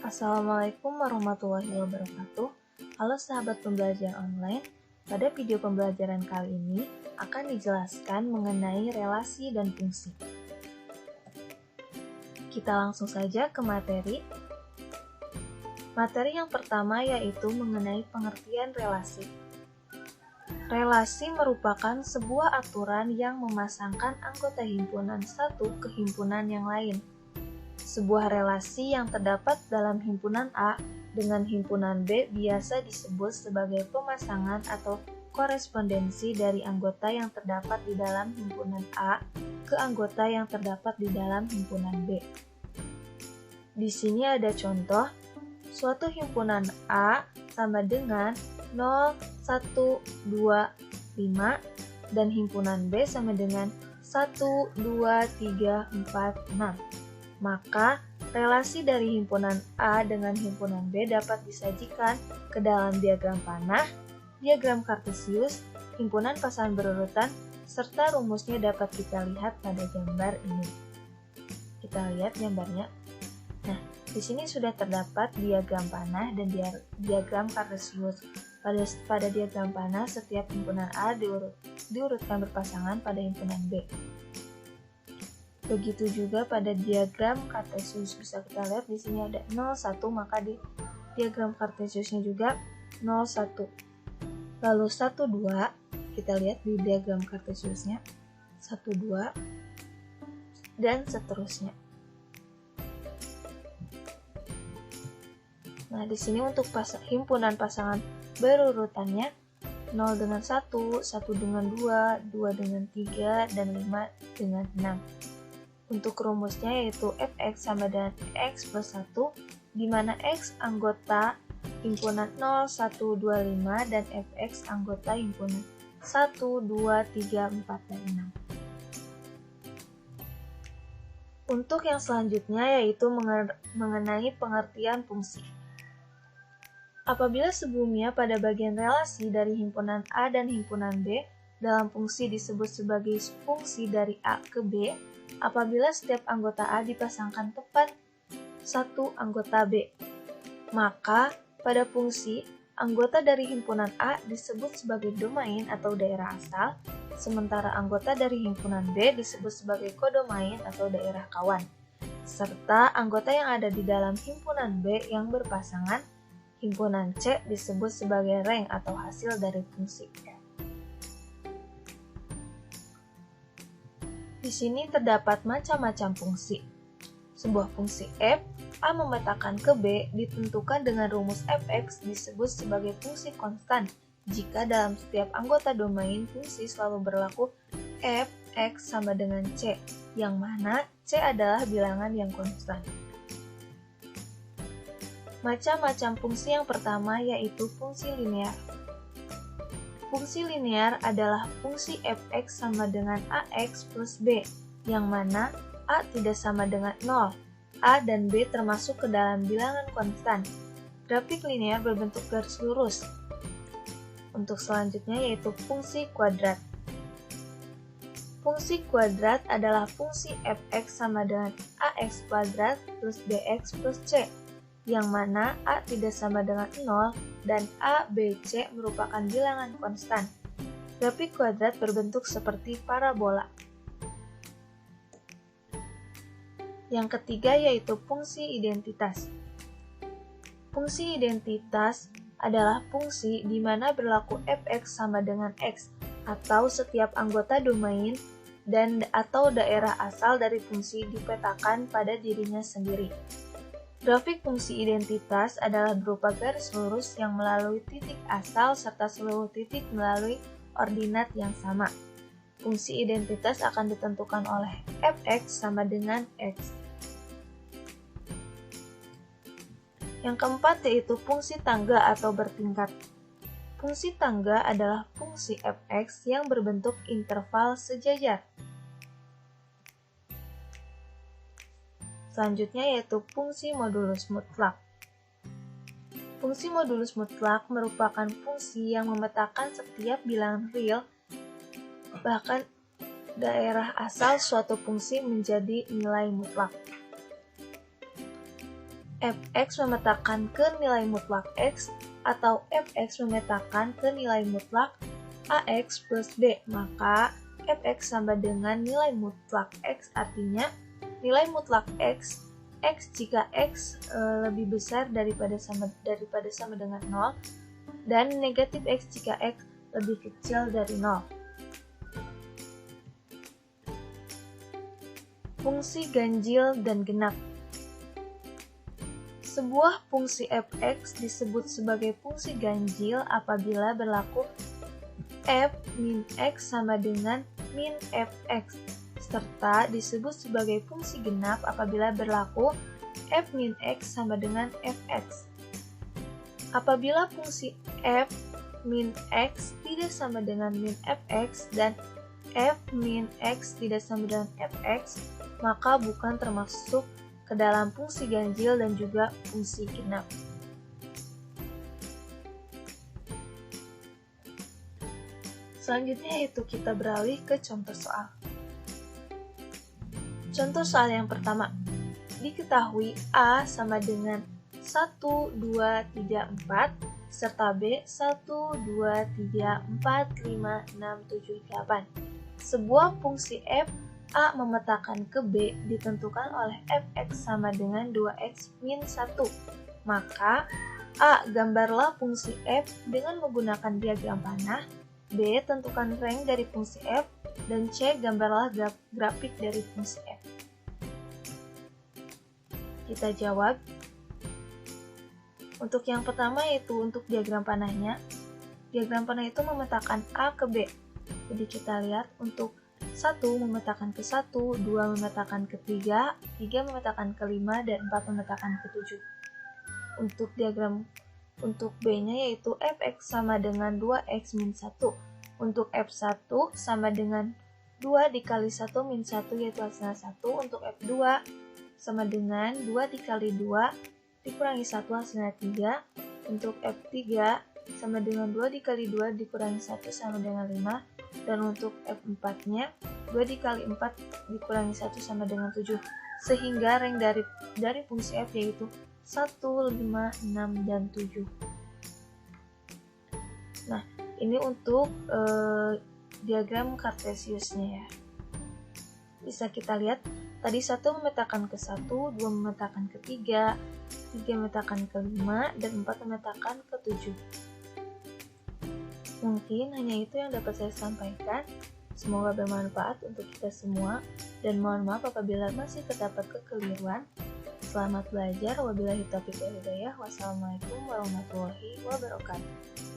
Assalamualaikum warahmatullahi wabarakatuh. Halo sahabat pembelajar online, pada video pembelajaran kali ini akan dijelaskan mengenai relasi dan fungsi. Kita langsung saja ke materi. Materi yang pertama yaitu mengenai pengertian relasi. Relasi merupakan sebuah aturan yang memasangkan anggota himpunan satu ke himpunan yang lain. Sebuah relasi yang terdapat dalam himpunan A dengan himpunan B biasa disebut sebagai pemasangan atau korespondensi dari anggota yang terdapat di dalam himpunan A ke anggota yang terdapat di dalam himpunan B. Di sini ada contoh, suatu himpunan A sama dengan 0, 1, 2, 5 dan himpunan B sama dengan 1, 2, 3, 4, 6. Maka, relasi dari himpunan A dengan himpunan B dapat disajikan ke dalam diagram panah, diagram kartesius, himpunan pasangan berurutan, serta rumusnya dapat kita lihat pada gambar ini. Kita lihat gambarnya. Nah, di sini sudah terdapat diagram panah dan diagram kartesius. Pada diagram panah, setiap himpunan A diurutkan berpasangan pada himpunan B. Begitu juga pada diagram kartesius, bisa kita lihat di sini ada 0, 1, maka di diagram kartesiusnya juga 0, 1. Lalu 1, 2, kita lihat di diagram kartesiusnya 1, 2, dan seterusnya. Nah, di sini untuk himpunan pasangan berurutannya 0 dengan 1, 1 dengan 2, 2 dengan 3, dan 5 dengan 6. Untuk rumusnya yaitu fx sama dengan x plus 1, di mana x anggota himpunan 0, 1, 2, 5 dan fx anggota himpunan 1, 2, 3, 4, dan 6. Untuk yang selanjutnya yaitu mengenai pengertian fungsi. Apabila sebelumnya pada bagian relasi dari himpunan A dan himpunan B dalam fungsi disebut sebagai fungsi dari A ke B, apabila setiap anggota A dipasangkan tepat satu anggota B, maka pada fungsi anggota dari himpunan A disebut sebagai domain atau daerah asal, sementara anggota dari himpunan B disebut sebagai kodomain atau daerah kawan, serta anggota yang ada di dalam himpunan B yang berpasangan, himpunan C disebut sebagai rank atau hasil dari fungsi. Di sini terdapat macam-macam fungsi. Sebuah fungsi f, A memetakan ke B ditentukan dengan rumus fx disebut sebagai fungsi konstan jika dalam setiap anggota domain fungsi selalu berlaku f, x sama dengan c, yang mana c adalah bilangan yang konstan. Macam-macam fungsi yang pertama yaitu fungsi linear. Fungsi linear adalah fungsi fx sama dengan ax plus b, yang mana a tidak sama dengan 0, a dan b termasuk ke dalam bilangan konstan. Grafik linear berbentuk garis lurus. Untuk selanjutnya yaitu fungsi kuadrat. Fungsi kuadrat adalah fungsi fx sama dengan ax kuadrat plus bx plus c, yang mana A tidak sama dengan 0 dan A, B, C merupakan bilangan konstan. Grafik kuadrat berbentuk seperti parabola. Yang ketiga yaitu fungsi identitas. Fungsi identitas adalah fungsi di mana berlaku fx sama dengan x atau setiap anggota domain dan atau daerah asal dari fungsi dipetakan pada dirinya sendiri. Grafik fungsi identitas adalah berupa garis lurus yang melalui titik asal serta seluruh titik melalui ordinat yang sama. Fungsi identitas akan ditentukan oleh fx sama dengan x. Yang keempat yaitu fungsi tangga atau bertingkat. Fungsi tangga adalah fungsi fx yang berbentuk interval sejajar. Selanjutnya yaitu fungsi modulus mutlak. Fungsi modulus mutlak merupakan fungsi yang memetakan setiap bilangan real, bahkan daerah asal suatu fungsi menjadi nilai mutlak. fx memetakan ke nilai mutlak x atau fx memetakan ke nilai mutlak ax plus b, maka fx sama dengan nilai mutlak x, artinya nilai mutlak x jika x lebih besar daripada sama dengan 0, dan negatif x jika x lebih kecil dari 0. Fungsi ganjil dan genap. Sebuah fungsi fx disebut sebagai fungsi ganjil apabila berlaku f min x sama dengan min fx, serta disebut sebagai fungsi genap apabila berlaku f min x sama dengan fx. Apabila fungsi f min x tidak sama dengan min fx dan f min x tidak sama dengan fx, maka bukan termasuk ke dalam fungsi ganjil dan juga fungsi genap. Selanjutnya yaitu kita beralih ke contoh soal. Contoh soal yang pertama, diketahui A sama dengan 1, 2, 3, 4, serta B 1, 2, 3, 4, 5, 6, 7, 8. Sebuah fungsi f A memetakan ke B ditentukan oleh fx sama dengan 2x min 1. Maka A, gambarlah fungsi f dengan menggunakan diagram panah. B, tentukan rank dari fungsi f. Dan C, gambarlah grafik dari fungsi f. Kita jawab. Untuk yang pertama yaitu untuk diagram panahnya. Diagram panah itu memetakan A ke B. Jadi kita lihat untuk 1 memetakan ke 1, 2 memetakan ke 3, 3 memetakan ke 5, dan 4 memetakan ke 7. Untuk diagram untuk B-nya yaitu fx sama dengan 2x min 1. Untuk f1 sama dengan 2 dikali 1 min 1 yaitu hasilnya 1. Untuk f2 sama dengan 2 dikali 2 dikurangi 1 hasilnya 3. Untuk f3 sama dengan 2 dikali 2 dikurangi 1 sama dengan 5. Dan untuk f4-nya 2 dikali 4 dikurangi 1 sama dengan 7. Sehingga rank dari fungsi f yaitu 1, 5, 6, dan 7. Nah, ini untuk diagram kartesiusnya ya. Bisa kita lihat, tadi 1 memetakan ke 1, 2 memetakan ke 3, 3 memetakan ke 5, dan 4 memetakan ke 7. Mungkin hanya itu yang dapat saya sampaikan. Semoga bermanfaat untuk kita semua, dan mohon maaf apabila masih terdapat kekeliruan. Selamat belajar. Wabillahi taufiq wal hidayah. Wassalamualaikum warahmatullahi wabarakatuh.